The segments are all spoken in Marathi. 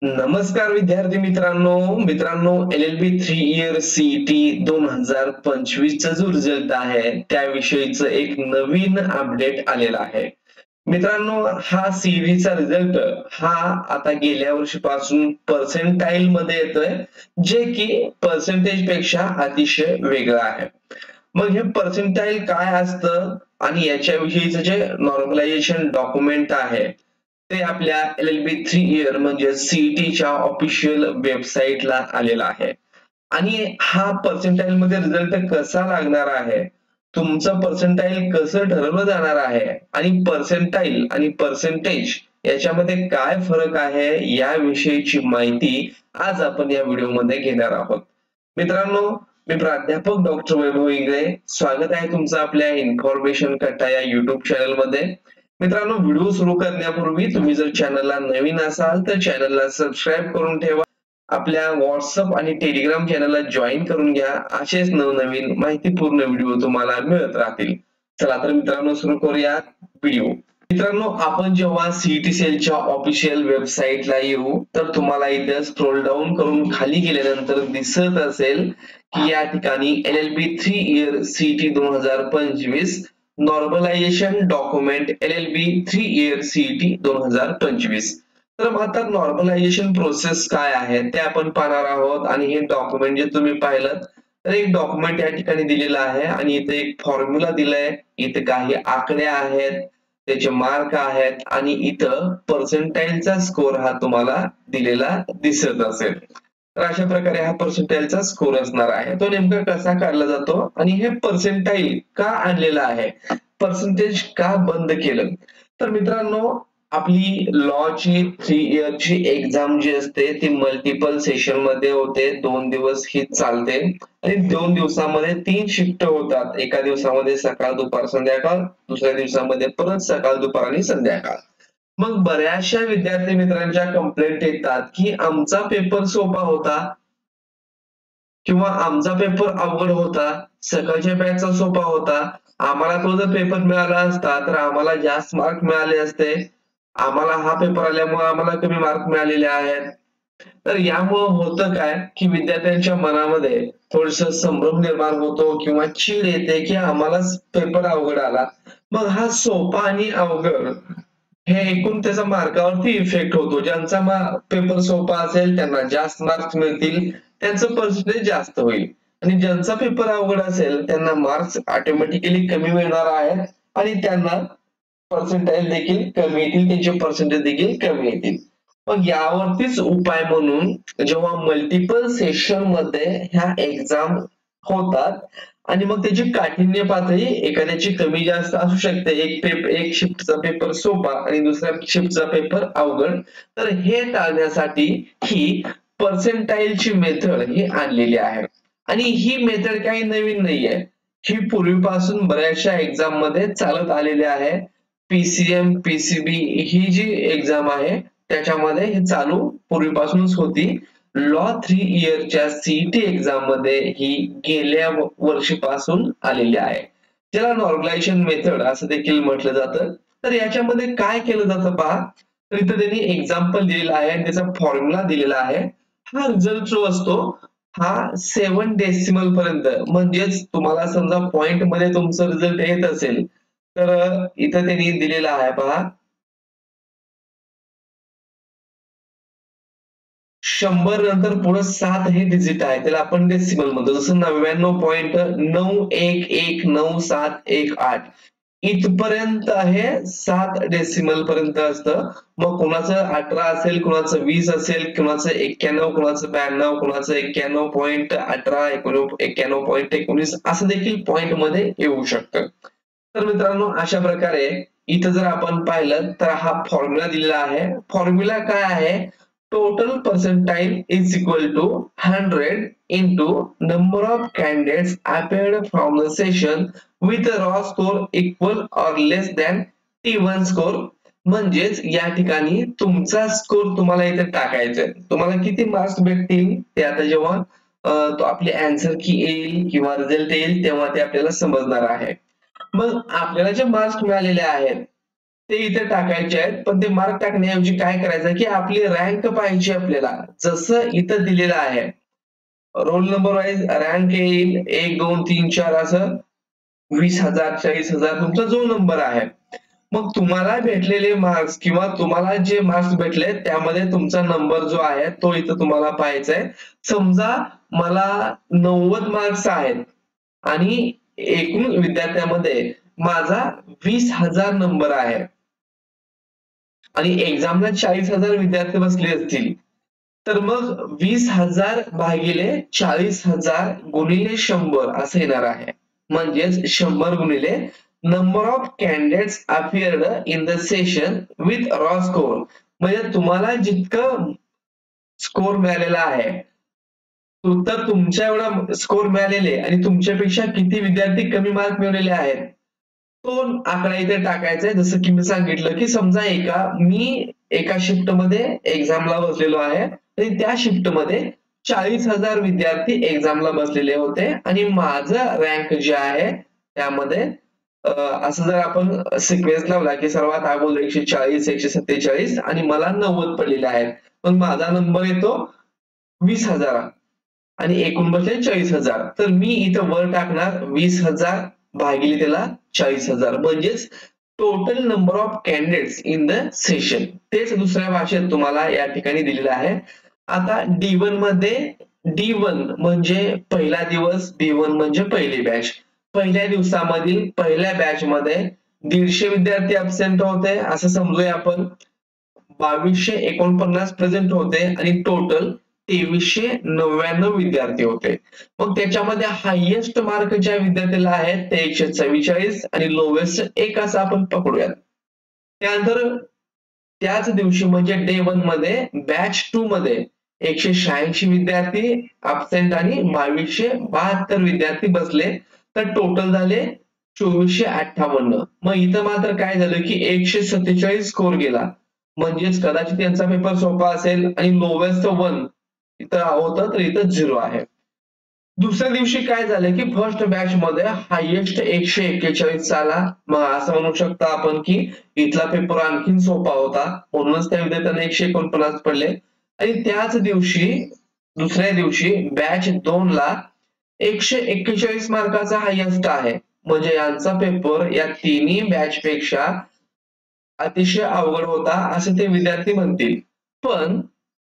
नमस्कार विद्यार्थी मित्रांनो LLB 3 इयर सीईटी 2025 चा जो रिझल्ट आहे त्याविषयीच एक नवीन अपडेट आलेला आहे. मित्रांनो, हा सीईटीचा रिझल्ट हा आता गेल्या वर्षीपासून पर्सेंटाईल मध्ये येतोय, जे की पर्सेंटेज पेक्षा अतिशय वेगळं आहे. मग हे पर्सेंटाईल काय असतं आणि याच्याविषयीचं जे नॉर्मलायझेशन डॉक्युमेंट आहे ते आपल्या LLB 3 इयर म्हणजे सीईटीच्या ऑफिशियल वेबसाईटला आलेला आहे. आणि हा पर्सेंटाईल मध्ये रिझल्ट कसा लागणार आहे, तुमचं पर्सेंटाईल कसं ठरवलं जाणार आहे आणि पर्सेंटाईल आणि पर्सेंटेज याच्यामध्ये काय फरक आहे याविषयीची माहिती आज आपण या व्हिडिओमध्ये घेणार आहोत. मित्रांनो, मी प्राध्यापक डॉक्टर वैभव इंगळे, स्वागत आहे तुमचं आपल्या इन्फॉर्मेशन कट्टा या युट्यूब चॅनल मध्ये. मित्रांनो, व्हिडिओ सुरू करण्यापूर्वी तुम्ही जर चॅनलला नवीन असाल तर चॅनलला सबस्क्राईब करून ठेवा. आपल्या व्हॉट्सअप आणि टेलिग्राम चॅनलला जॉईन करून घ्या. असेच नवनवीन माहितीपूर्ण व्हिडिओ तुम्हाला मिळत राहतील. चला तर मित्रांनो, सुरू करूया व्हिडिओ. मित्रांनो, आपण जेव्हा सीईटी सेलच्या ऑफिशियल वेबसाईटला येऊ तर तुम्हाला इथे स्क्रोल डाऊन करून खाली गेल्यानंतर दिसत असेल की या ठिकाणी LLB 3 year CET 2025 normalisation document LLB 3 year CET 2025. तर मग आता नॉर्मलायझेशन प्रोसेस काय आहे ते आपण पाहणार आहोत. आणि हे डॉक्युमेंट जे तुम्ही पाहिलं तर एक डॉक्युमेंट या ठिकाणी दिलेलं आहे आणि इथे एक फॉर्म्युला दिलाय, इथे काही आकडे आहेत, त्याचे मार्क आहेत आणि इथं पर्सेंटाईलचा स्कोर हा तुम्हाला दिलेला दिसत असेल. तर अशा प्रकारे हा पर्सेंटाईलचा स्कोर असणार आहे. तो नेमका कसा काढला जातो आणि हे पर्सेंटाईल का आणलेलं आहे, पर्सेंटेज का बंद केलं. तर मित्रांनो, आपली लॉची 3 इयरची एक्झाम जी असते ती मल्टिपल सेशन मध्ये होते. 2 दिवस ही चालते आणि 2 दिवसामध्ये 3 शिफ्ट होतात. एका दिवसामध्ये सकाळ दुपार संध्याकाळ, दुसऱ्या दिवसामध्ये परत सकाळ दुपार आणि संध्याकाळ. मग बऱ्याचशा विद्यार्थी मित्रांच्या कंप्लेंट येतात की आमचा पेपर सोपा होता किंवा आमचा पेपर अवघड होता, सकाळच्या बॅचचा सोपा होता, आम्हाला तो जर पेपर मिळाला असता तर आम्हाला जास्त मार्क मिळाले असते, आम्हाला हा पेपर आल्यामुळे आम्हाला कमी मार्क मिळालेले आहेत. तर यामुळे होतं काय की विद्यार्थ्यांच्या मनामध्ये थोडस संभ्रम निर्माण होतो किंवा चीड येते की आम्हालाच पेपर अवघड आला. मग हा सोपा आणि अवघड हे एकूण त्याचा मार्कावरती इफेक्ट होतो. ज्यांचा पेपर सोपा असेल त्यांना जास्त मार्क्स मिळतील, त्यांचं पर्सेंटेज जास्त होईल. आणि ज्यांचा पेपर अवघड असेल त्यांना मार्क्स ऑटोमॅटिकली कमी मिळणार आहेत आणि त्यांना पर्सेंटाईल देखील कमी येतील, त्यांचे पर्सेंटेज देखील कमी येतील. मग यावरतीच उपाय म्हणून जेव्हा मल्टिपल सेशन मध्ये ह्या एक्झाम होतात आणि मग त्याची काठिण्य पातळी एखाद्याची कमी जास्त असू शकते, एक शिफ्टचा पेपर सोपा आणि दुसऱ्या शिफ्टचा पेपर अवघड, तर हे टाळण्यासाठी ही पर्सेंटाईलची मेथड ही आणलेली आहे. आणि ही मेथड काही नवीन नाहीये, ही पूर्वीपासून बऱ्याचशा एक्झाम मध्ये चालत आलेली आहे. PCM PCB ही जी एक्झाम आहे त्याच्यामध्ये हे चालू पूर्वीपासूनच होती. लॉ 3 इयरच्या सीईटी एक्झाम मध्ये ही गेल्या वर्षीपासून आलेली आहे, ज्याला नॉर्मलायझेशन मेथड असं देखील म्हटलं जातं. तर याच्यामध्ये काय केलं जातं पहा. तर इथं त्यांनी एक्झाम्पल दिलेला आहे आणि त्याचा फॉर्म्युला दिलेला आहे. हा रिझल्ट जो असतो हा 7 डेसिमल पर्यंत, म्हणजेच तुम्हाला समजा पॉइंट मध्ये तुमचं रिझल्ट येत असेल तर इथं त्यांनी दिलेला आहे पहा, 100 नंतर पुढे 7 हे डिजिट आहे, त्याला आपण डेसिमल म्हणतो. जसं 99.911978 इथपर्यंत आहे, 7 डेसिमल पर्यंत असतं. मग कोणाचं 18 असेल, कोणाचं 20 असेल, कोणाचं 91, कोणाचं 92, कोणाचं 91.18, 91.19 असं देखील पॉइंट मध्ये येऊ शकतं. तर मित्रांनो, अशा प्रकारे इथं जर आपण पाहिलं तर हा फॉर्म्युला दिलेला आहे. फॉर्म्युला काय आहे, total percentile is equal to 100 into number of candidates appeared from the session with a raw score equal or less than T1 score. म्हणजेच या ठिकाणी तुमचा स्कोर तुम्हाला इथे टाकायचा आहे. तुम्हाला किती मार्क्स भेटतील ते आता जेव्हा तो आपली आन्सर की येईल किंवा रिझल्ट येईल तेव्हा ते आपल्याला समजणार आहे. मग आपल्याला जे मार्क्स मिळालेले आहेत ते इथे टाकायचे आहेत, पण ते मार्क टाकण्याऐवजी काय करायचं की आपली रँक पाहिजे आपल्याला, जसं इथं दिलेलं आहे रोल नंबर वाईज रँक येईल 1 2 3 4 असं 20,000 40,000 तुमचा जो नंबर आहे. मग तुम्हाला भेटलेले मार्क्स किंवा तुम्हाला जे मार्क्स भेटले त्यामध्ये तुमचा नंबर जो आहे तो इथं तुम्हाला पाहायचा आहे. समजा मला 90 मार्क्स आहेत आणि एकूण विद्यार्थ्यांमध्ये माझा 20,000 नंबर आहे आणि एक्झामला 40,000 विद्यार्थी बसले असतील, तर मग 20,000 भागिले 40,000 गुणिले 100 असं येणार आहे. म्हणजेच 100 गुणिले number of candidates appeared in the session with raw score. म्हणजे तुम्हाला जितकं स्कोर मिळालेला आहे तर तुमच्या एवढा स्कोर मिळालेले आणि तुमच्यापेक्षा किती विद्यार्थी कमी मार्क मिळवलेले आहेत तो आकडा इथे टाकायचा आहे. जसं की मी सांगितलं की समजा मी एका शिफ्ट मध्ये एक्झामला बसलेलो आहे आणि त्या शिफ्ट मध्ये 40,000 विद्यार्थी एक्झामला बसलेले होते आणि माझं रँक जे आहे त्यामध्ये असं जर आपण सिक्वेन्स लावला की सर्वात अगोदर 140 147 आणि मला 90 पडलेले आहेत, मग माझा नंबर येतो 20,000 आणि एकूण बसले 40,000. तर मी इथं वर टाकणार 20,000 भागिले त्याला 40,000 म्हणजेच total number of candidates in the session. तेच दुसऱ्या भाषेत तुम्हाला या ठिकाणी दिलेलं आहे. आता D1 मध्ये D1 म्हणजे पहिला दिवस, D1 म्हणजे पहिली बॅच. पहिल्या दिवसामधील पहिल्या बॅच मध्ये 150 विद्यार्थी अब्सेंट होते असं समजूया आपण. 2249 प्रेझेंट होते आणि टोटल 2399 विद्यार्थी होते. मग त्याच्यामध्ये हायेस्ट मार्क ज्या विद्यार्थ्याला आहेत ते 144 आणि लोवेस्ट 1 असं आपण पकडूयात. त्यानंतर त्याच दिवशी म्हणजे डे 1 मध्ये बॅच 2 मध्ये 186 विद्यार्थी अब्सेंट आणि 2272 विद्यार्थी बसले, तर टोटल झाले 2458. मग इथं मात्र काय झालं की 147 स्कोर गेला, म्हणजेच कदाचित त्यांचा पेपर सोपा असेल आणि लोवेस्ट 1 इथं होतं तर इथं 0 आहे. दुसऱ्या दिवशी काय झालं की फर्स्ट बॅच मध्ये हायेस्ट 141 आला. मग असं म्हणू शकता आपण की इथला पेपर आणखीन सोपा होता म्हणूनच त्या विद्यार्थ्यांना 149 पडले. आणि त्याच दिवशी दुसऱ्या दिवशी बॅच 2 ला 141 मार्काचा हायेस्ट आहे, म्हणजे यांचा पेपर या तिन्ही बॅच पेक्षा अतिशय अवघड होता असे ते विद्यार्थी म्हणतील. पण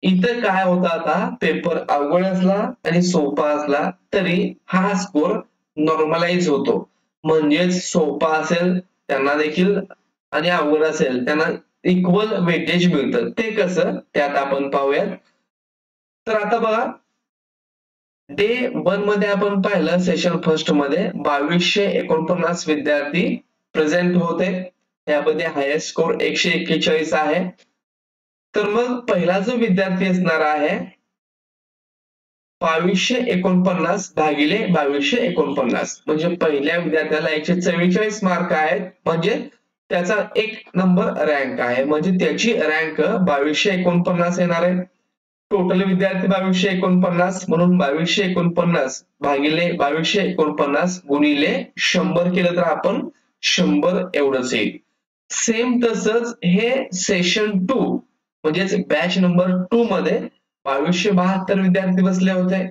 इथं काय होता, आता पेपर अवघड असला आणि सोपा असला तरी हा स्कोर नॉर्मलाइज होतो. म्हणजेच सोपा असेल त्यांना देखील आणि अवघड असेल त्यांना इक्वल वेटेज मिळतं. ते कसं त्यात आपण पाहूयात. तर आता बघा डे 1 मध्ये आपण पाहिलं सेशन फर्स्ट मध्ये 2249 विद्यार्थी प्रेझेंट होते, त्यामध्ये हायेस्ट स्कोर 141 आहे. तर मग पहिला जो विद्यार्थी असणार आहे 2249 भागिले 2249 म्हणजे पहिल्या विद्यार्थ्याला 144 मार्क आहेत, म्हणजे त्याचा 1 नंबर रँक आहे, म्हणजे त्याची रँक 2249 येणार आहे. टोटल विद्यार्थी 2249 म्हणून 2249 भागिले 2249 गुणिले 100 केलं तर आपण 100 एवढंच येईल. सेम तसंच हे सेशन 2 म्हणजेच बॅच नंबर 2 मध्ये 2272 विद्यार्थी बसले होते.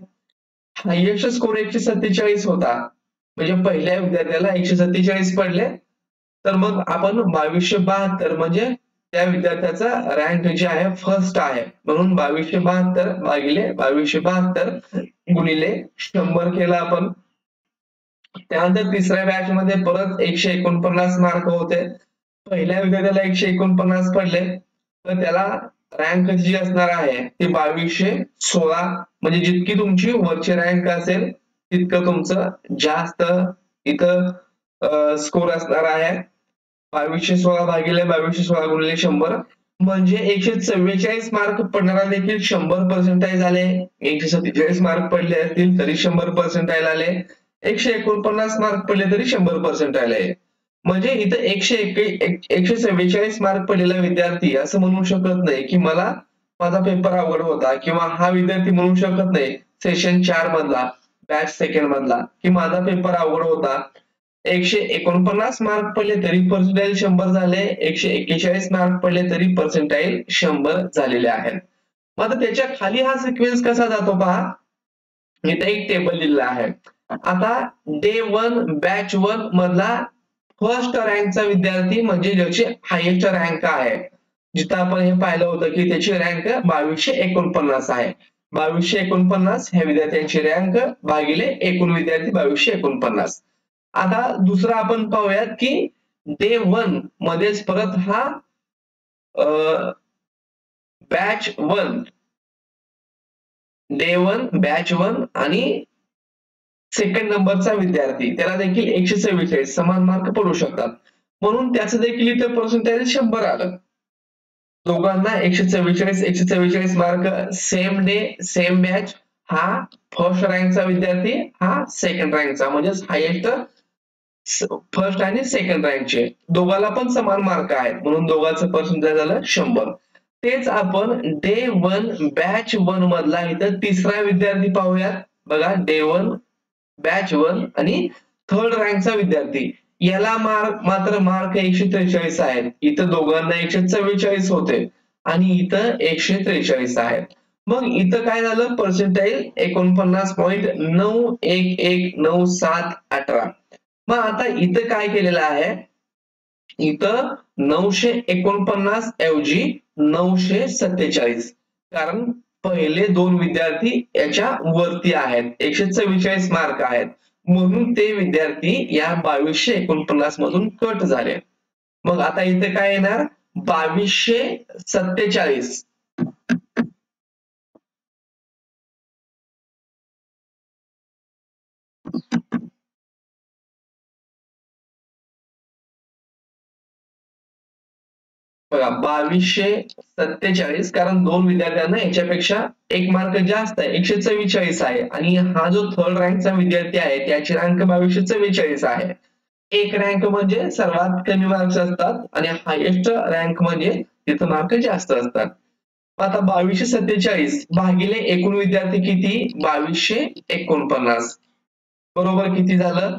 हायेस्ट स्कोर 147 होता, म्हणजे पहिल्या विद्यार्थ्याला 147 पडले. तर मग आपण 2272 म्हणजे त्या विद्यार्थ्याचा रँक जे आहे फर्स्ट आहे म्हणून 2272 भागिले 2272 गुणिले 100 केला आपण. त्यानंतर तिसऱ्या बॅच मध्ये परत 149 मार्क होते, पहिल्या विद्यार्थ्याला 149 पडले, तर त्याला रँक जी असणार आहे ती 2216 म्हणजे जितकी तुमची वरची रँक असेल तितकं तुमचं जास्त इथं स्कोर असणार आहे. 2216 भागिले 2216 गुणिले 100 म्हणजे 144 मार्क पडणारा देखील 100% आले. 147 मार्क पडले असतील तरी 100% आले. 149 मार्क पडले तरी 100% आले. म्हणजे इथं 144 मार्क पडलेला विद्यार्थी असं म्हणू शकत नाही की मला माझा पेपर अवघड होता, किंवा हा विद्यार्थी म्हणू शकत नाही सेशन 4 मधला बॅच सेकंड मधला की माझा पेपर अवघड होता. 149 मार्क पडले तरी पर्सेंटाईल 100 झाले, 141 मार्क पडले तरी पर्सेंटाईल 100 झालेले आहेत. मग आता त्याच्या खाली हा सिक्वेन्स कसा जातो पहा, इथे एक टेबल दिलेला आहे. आता डे 1 बॅच 1 मधला फर्स्ट रँकचा विद्यार्थी म्हणजे ज्याची हायेस्ट रँक आहे, जिथं आपण हे पाहिलं होतं की त्याची रँक 2249 आहे. 2249 ह्या विद्यार्थ्यांची रँक भागिले एकूण विद्यार्थी 2249. आता दुसरा आपण पाहूयात की डे 1 मध्येच परत हा बॅच 1 डे 1 बॅच 1 आणि सेकंड नंबरचा विद्यार्थी त्याला देखील 144 समान मार्क पडू शकतात, म्हणून त्याचं देखील इथे पर्सेंटेज 100 आलं. दोघांना 144 mark, same day same batch, हा फर्स्ट रँकचा विद्यार्थी, हा सेकंड रँकचा, म्हणजे हायेस्ट फर्स्ट आणि सेकंड रँकचे दोघांना पण समान मार्क आहेत, म्हणून दोघांचं पर्सेंटेज झालं 100. तेच आपण डे 1 बॅच 1 मधला इथं तिसरा विद्यार्थी पाहूयात. बघा, डे 1 बॅच 1 आणि थर्ड रँकचा विद्यार्थी, याला मात्र मार्क 143 आहेत. इथं दोघांना 144 होते आणि इथं 143 आहेत. मग इथं काय झालं, पर्सेंटाईल 49.9119718. मग आता इथं काय केलेलं आहे, इथं 949 ऐवजी 947, कारण पहिले दोन विद्यार्थी याच्या वरती आहेत, 144 मार्क आहेत, म्हणून ते विद्यार्थी या 2249 मधून कट झाले. मग आता इथे काय येणार, 2247. बघा 2247, कारण दोन विद्यार्थ्यांना याच्यापेक्षा एक मार्क जास्त आहे, 144 आहे, आणि हा जो थर्ड रँकचा विद्यार्थी आहे त्याची रँक 2244 आहे. एक रँक म्हणजे सर्वात कमी मार्क्स असतात आणि हायेस्ट रँक म्हणजे तिथं मार्क जास्त असतात. आता 2247 भागिले एकूण विद्यार्थी किती, 2249, बरोबर किती झालं,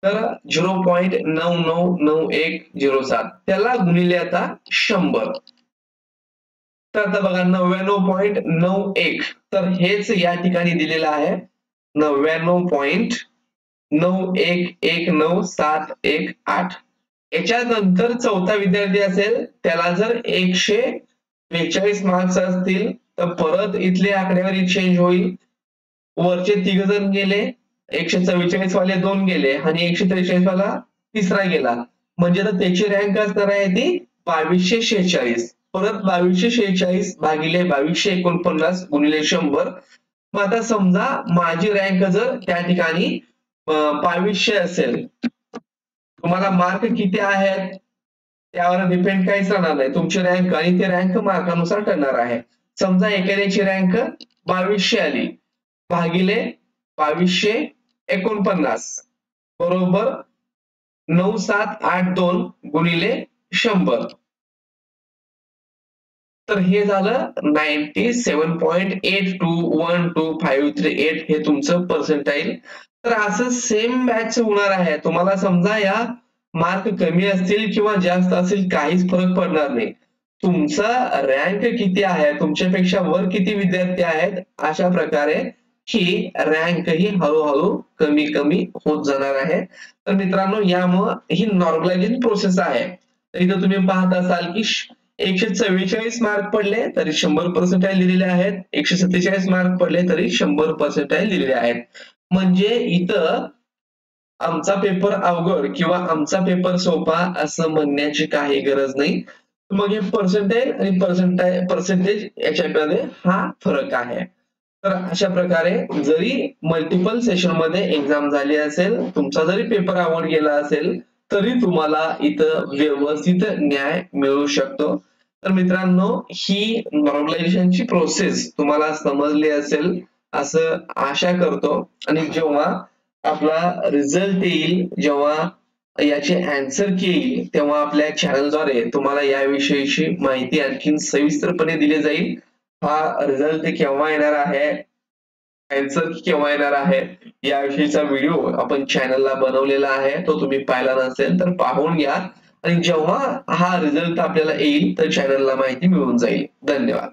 तर 0.999107, त्याला गुणिले आता 100. तर आता बघा 99.91, तर हेच या ठिकाणी दिलेलं आहे, 99.91197118. याच्यानंतर चौथा विद्यार्थी असेल, त्याला जर 142 मार्क्स असतील तर परत इथले आकडेवारी चेंज होईल. वरचे 3 जण गेले, 144 वाले 2 गेले आणि 143 वाला तिसरा गेला, म्हणजे आता त्याची रँक असणार आहे ती 2246. परत 2246 भागिले 2249 गुणिले 100. मग आता समजा माझी रँक जर त्या ठिकाणी 2200 असेल, तुम्हाला मार्क किती आहेत त्यावर डिपेंड काहीच राहणार नाही, तुमची रँक आणि ते रँक मार्कानुसार ठरणार आहे. समजा एखाद्याची रँक 2200 आली, भागिले 2249 बरोबर 9782 गुणिले 100, तर हे झालं 97.82125338 हे तुमचं पर्सेंटाईल. तर असं सेम बॅच होणार आहे. तुम्हाला समजा या मार्क कमी असतील किंवा जास्त असतील काहीच फरक पडणार नाही. तुमचा रँक किती आहे, तुमच्यापेक्षा वर किती विद्यार्थी आहेत, अशा प्रकारे ही रँक ही हळूहळू कमी कमी होत जाणार आहे. तर मित्रांनो, यामुळे ही नॉर्मलायझेशन प्रोसेस आहे. तर इथं तुम्ही पाहत असाल की 144 मार्क पडले तरी 100 पर्सेंटाईल दिलेले आहेत, 147 मार्क पडले तरी 100 पर्सेंटाईल दिलेले आहेत. म्हणजे इथं आमचा पेपर अवघड किंवा आमचा पेपर सोपा असं म्हणण्याची काही गरज नाही. मग हे पर्सेंटाईल आणि पर्सेंटेज याच्यामध्ये हा फरक आहे. तर अशा प्रकारे जरी मल्टिपल सेशन मध्ये एक्झाम झाली असेल, तुमचा जरी पेपर आवड गेला असेल, तरी तुम्हाला इथं व्यवस्थित न्याय मिळू शकतो. तर मित्रांनो, ही नॉर्मलायझेशनची प्रोसेस तुम्हाला समजली असेल असं आशा करतो. आणि जेव्हा आपला रिझल्ट येईल, जेव्हा याचे आन्सर येईल, तेव्हा आपल्या चॅनलद्वारे तुम्हाला याविषयीची माहिती आणखी सविस्तरपणे दिली जाईल. हा रिझल्ट केव्हा येणार आहे, आन्सर केव्हा येणार आहे याविषयीचा व्हिडिओ आपण चॅनलला बनवलेला आहे, तो तुम्ही पाहिला नसेल तर पाहून घ्या आणि जेव्हा हा रिझल्ट आपल्याला येईल तर चॅनलला माहिती मिळून जाईल. धन्यवाद.